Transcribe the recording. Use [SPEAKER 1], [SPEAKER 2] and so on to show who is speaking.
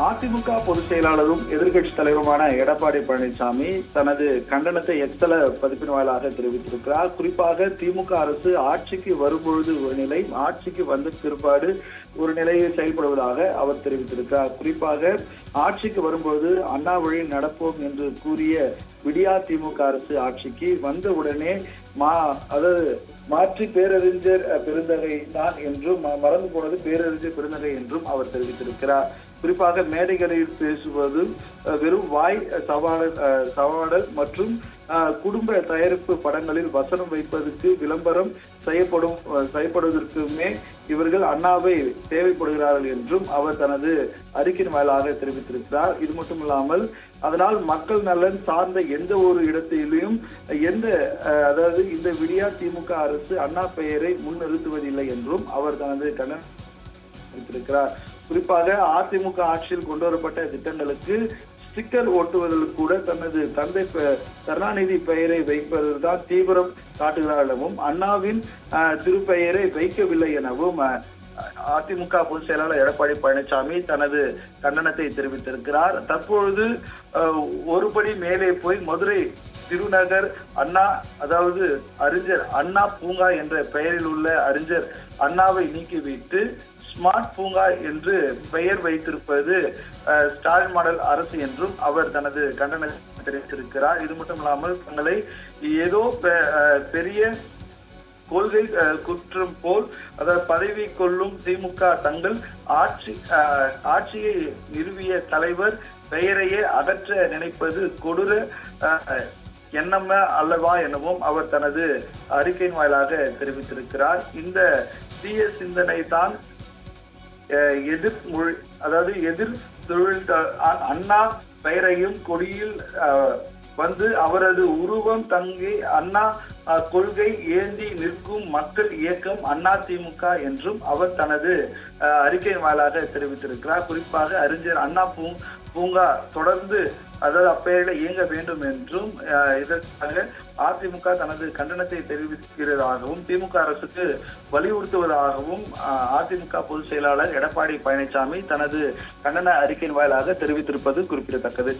[SPEAKER 1] அதிமுக பொதுச் செயலாளரும் எதிர்க்கட்சி தலைவருமான எடப்பாடி பழனிசாமி தனது கண்டனத்தை எக்ஸல பதிப்பின் வாயிலாக தெரிவித்திருக்கிறார். குறிப்பாக திமுக அரசு ஆட்சிக்கு வரும்பொழுது ஒரு நிலை, ஆட்சிக்கு வந்த பிற்பாடு ஒரு நிலையில் செயல்படுவதாக அவர் தெரிவித்திருக்கிறார். குறிப்பாக ஆட்சிக்கு வரும்போது அண்ணா வழி நடப்போம் என்று கூறிய விடியா திமுக அரசு ஆட்சிக்கு வந்தவுடனே மாற்றி பேரறிஞர் பெருந்தகை தான் என்றும் மறந்து போனது பேரறிஞர் பெருந்தகை என்றும் அவர் தெரிவித்திருக்கிறார். குறிப்பாக மேடைகளில் பேசுவது வெறும் வாய் சவாடல் மற்றும் குடும்ப தயாரிப்பு படங்களில் வசனம் வைப்பதற்கு விளம்பரம் செய்யப்படுவதற்குமே இவர்கள் அண்ணாவை தேவைப்படுகிறார்கள் என்றும் அவர் தனது அறிக்கையின் வாயிலாக தெரிவித்திருக்கிறார். இது மட்டுமில்லாமல் அதனால் மக்கள் நலன் சார்ந்த எந்த ஒரு இடத்திலும் அதாவது இந்த விடியா திமுக அரசு அண்ணா பெயரை முன்னிறுத்துவதில்லை என்றும் அவர் தனது கண்டனம் தெரிவித்திருக்கிறார். குறிப்பாக அதிமுக ஆட்சியில் கொண்டு வரப்பட்ட திட்டங்களுக்கு ஸ்டிக்கர் ஓட்டுவதில் கூட தனது தந்தை கருணாநிதி பெயரை வைப்பதுதான் தீவிரம் காட்டுகிறார் எனவும் அண்ணாவின் திருப்பெயரை வைக்கவில்லை எனவும் அதிமுக பொதுச் செயலாளர் எடப்பாடி பழனிசாமி தனது கண்டனத்தை தெரிவித்திருக்கிறார். தற்பொழுது ஒருபடி மேலே போய் மதுரை திருநகர் அண்ணா, அதாவது அறிஞர் அண்ணா பூங்கா என்ற பெயரில் உள்ள அறிஞர் அண்ணாவை நீக்கிவிட்டு ஸ்மார்ட் பூங்கா என்று பெயர் வைத்திருப்பது ஸ்டாலின் மாடல் அரசு என்றும் அவர் தனது கண்டனத்தை தெரிவித்திருக்கிறார். இது மட்டும் இல்லாமல் தங்களை ஏதோ பெரிய கொள்கை குற்றம் போல் அதாவது பதவி கொள்ளும் திமுக தங்கள் ஆட்சியை நிறுவிய தலைவர் பெயரையே அகற்ற நினைப்பது கொடூர எண்ணம் அல்லவா எனவும் அவர் தனது அறிக்கையின் வாயிலாக தெரிவித்திருக்கிறார். இந்த தீய சிந்தனை தான் எதிர் தொழில் அண்ணா பெயரையும் கொடியில் வந்து அவரது உருவம் தங்கி அண்ணா கொள்கை ஏந்தி நிற்கும் மக்கள் இயக்கம் அண்ணா திமுக என்றும் அவர் தனது அறிக்கையின் வாயிலாக தெரிவித்திருக்கிறார். குறிப்பாக அறிஞர் அண்ணா பூங்கா தொடர்ந்து அதாவது அப்பெயரில் இயங்க வேண்டும் என்றும் இதற்காக அதிமுக தனது கண்டனத்தை தெரிவிக்கிறதாகவும் திமுக அரசுக்கு வலியுறுத்துவதாகவும் அதிமுக பொதுச் செயலாளர் எடப்பாடி பழனிசாமி தனது கண்டன அறிக்கையின் வாயிலாக தெரிவித்திருப்பது குறிப்பிடத்தக்கது.